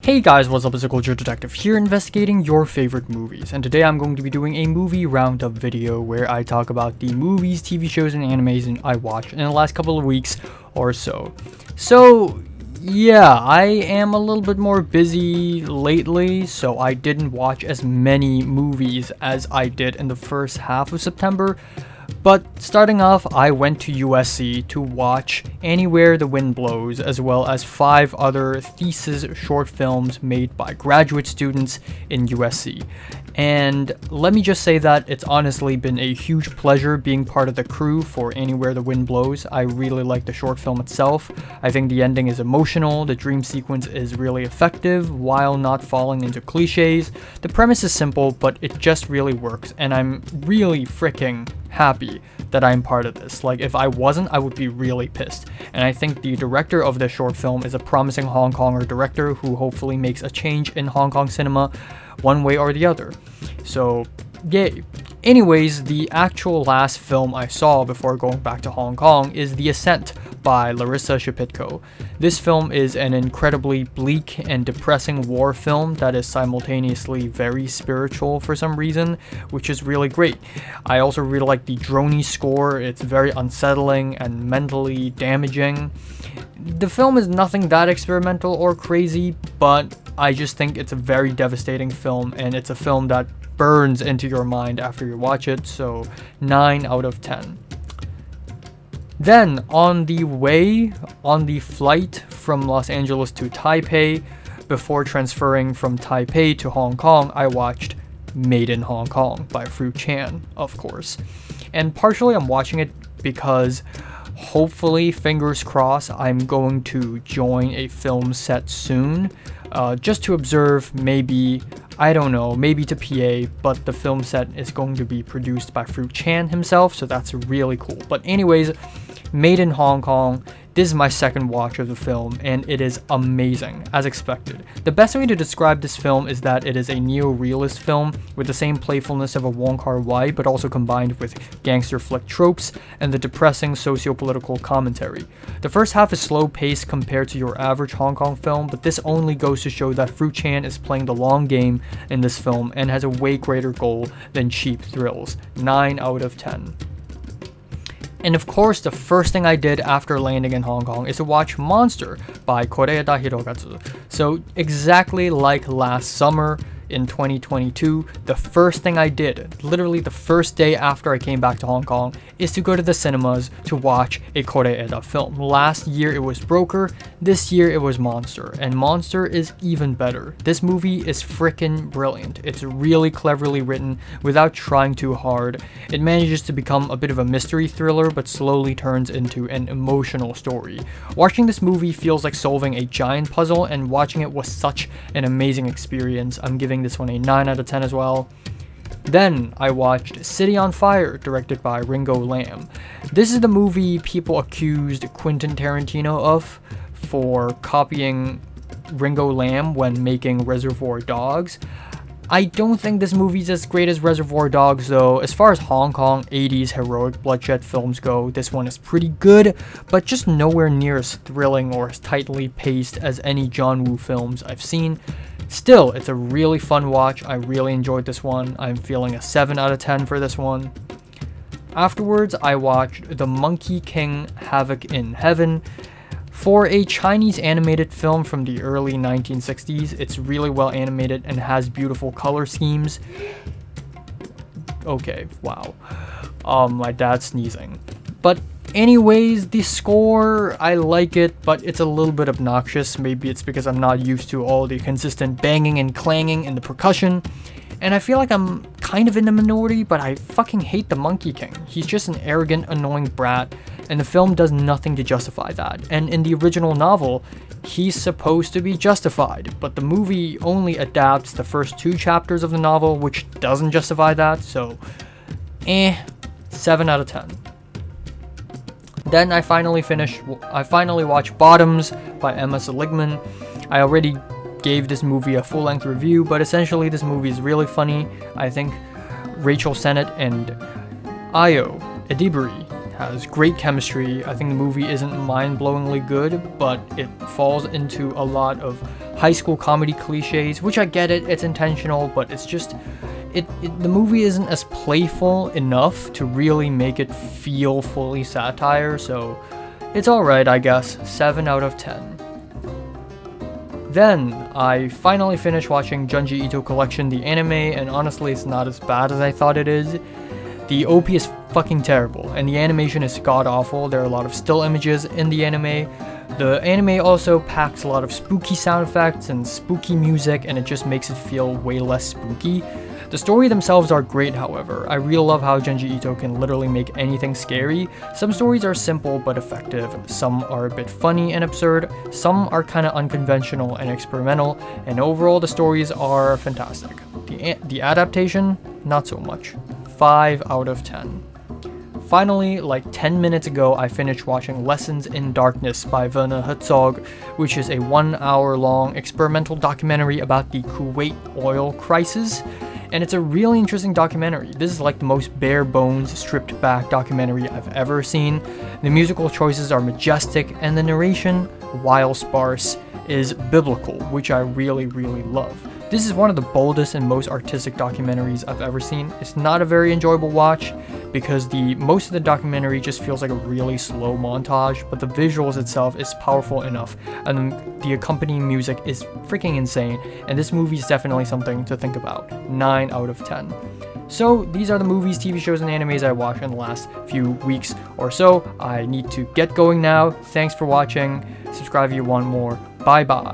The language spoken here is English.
Hey guys, what's up? It's a Culture Detective here investigating your favorite movies, and today I'm going to be doing a movie roundup video where I talk about the movies, TV shows, and animes I watched in the last couple of weeks or so. So yeah, I am a little bit more busy lately, so I didn't watch as many movies as I did in the first half of September. But starting off, I went to USC to watch Anywhere the Wind Blows, as well as 5 other thesis short films made by graduate students in USC. And let me just say that it's honestly been a huge pleasure being part of the crew for Anywhere the Wind Blows. I really like the short film itself. I think the ending is emotional, the dream sequence is really effective while not falling into cliches. The premise is simple, but it just really works, and I'm really freaking happy that I'm part of this. Like, if I wasn't, I would be really pissed. And I think the director of this short film is a promising Hong Konger director who hopefully makes a change in Hong Kong cinema one way or the other. So, yay. Anyways, the actual last film I saw before going back to Hong Kong is The Ascent by Larissa Shepitko. This film is an incredibly bleak and depressing war film that is simultaneously very spiritual for some reason, which is really great. I also really like the droney score. It's very unsettling and mentally damaging. The film is nothing that experimental or crazy, but I just think it's a very devastating film, and it's a film that burns into your mind after you watch it, so 9 out of 10. Then, on the flight from Los Angeles to Taipei, before transferring from Taipei to Hong Kong, I watched Made in Hong Kong by Fruit Chan, of course. And partially I'm watching it because hopefully, fingers crossed, I'm going to join a film set soon, just to observe, maybe, I don't know, maybe to PA, but the film set is going to be produced by Fruit Chan himself, so that's really cool. But anyways, Made in Hong Kong, this is my second watch of the film, and it is amazing, as expected. The best way to describe this film is that it is a neo-realist film with the same playfulness of a Wong Kar-wai, but also combined with gangster flick tropes and the depressing socio-political commentary. The first half is slow-paced compared to your average Hong Kong film, but this only goes to show that Fruit Chan is playing the long game in this film and has a way greater goal than cheap thrills. 9 out of 10. And of course, the first thing I did after landing in Hong Kong is to watch Monster by Kore-eda Hirokazu. So exactly like last summer in 2022, the first thing I did, literally the first day after I came back to Hong Kong, is to go to the cinemas to watch a Kore-eda film. Last year it was Broker, this year it was Monster, and Monster is even better. This movie is freaking brilliant. It's really cleverly written without trying too hard. It manages to become a bit of a mystery thriller, but slowly turns into an emotional story. Watching this movie feels like solving a giant puzzle, and watching it was such an amazing experience. I'm giving this one a 9 out of 10 as well. Then I watched City on Fire, directed by Ringo Lam. This is the movie people accused Quentin Tarantino of for copying Ringo Lam when making Reservoir Dogs. I don't think this movie's as great as Reservoir Dogs though. As far as Hong Kong 80s heroic bloodshed films go, this one is pretty good, but just nowhere near as thrilling or as tightly paced as any John Woo films I've seen. Still, it's a really fun watch. I really enjoyed this one. I'm feeling a 7 out of 10 for this one. Afterwards, I watched The Monkey King Havoc in Heaven. For a Chinese animated film from the early 1960s, it's really well animated and has beautiful color schemes. Okay, wow. My dad's sneezing. But anyways, the score, I like it, but it's a little bit obnoxious. Maybe it's because I'm not used to all the consistent banging and clanging in the percussion. And I feel like I'm kind of in the minority, but I fucking hate the Monkey King. He's just an arrogant, annoying brat, and the film does nothing to justify that. And in the original novel, he's supposed to be justified, but the movie only adapts the first 2 chapters of the novel, which doesn't justify that, so 7 out of 10. Then I finally watched Bottoms by Emma Seligman. I already gave this movie a full-length review, but essentially this movie is really funny. I think Rachel Sennett and Ayo Edebiri has great chemistry. I think the movie isn't mind-blowingly good, but it falls into a lot of high school comedy cliches, which I get it's intentional, but it's just the movie isn't as playful enough to really make it feel fully satire, so it's alright, I guess. 7 out of 10. Then, I finally finished watching Junji Ito Collection, the anime, and honestly, it's not as bad as I thought it is. The OP is fucking terrible, and the animation is god-awful. There are a lot of still images in the anime. The anime also packs a lot of spooky sound effects and spooky music, and it just makes it feel way less spooky. The story themselves are great, however. I really love how Junji Ito can literally make anything scary. Some stories are simple but effective, some are a bit funny and absurd, some are kinda unconventional and experimental, and overall the stories are fantastic. The adaptation, not so much. 5 out of 10. Finally, like 10 minutes ago, I finished watching Lessons in Darkness by Werner Herzog, which is a 1 hour long experimental documentary about the Kuwait oil crisis. And it's a really interesting documentary. This is like the most bare bones, stripped back documentary I've ever seen. The musical choices are majestic, and the narration, while sparse, is biblical, which I really, really love. This is one of the boldest and most artistic documentaries I've ever seen. It's not a very enjoyable watch because most of the documentary just feels like a really slow montage, but the visuals itself is powerful enough, and the accompanying music is freaking insane, and this movie is definitely something to think about. 9 out of 10. So these are the movies, TV shows, and animes I watched in the last few weeks or so. I need to get going now. Thanks for watching. Subscribe if you want more. Bye bye.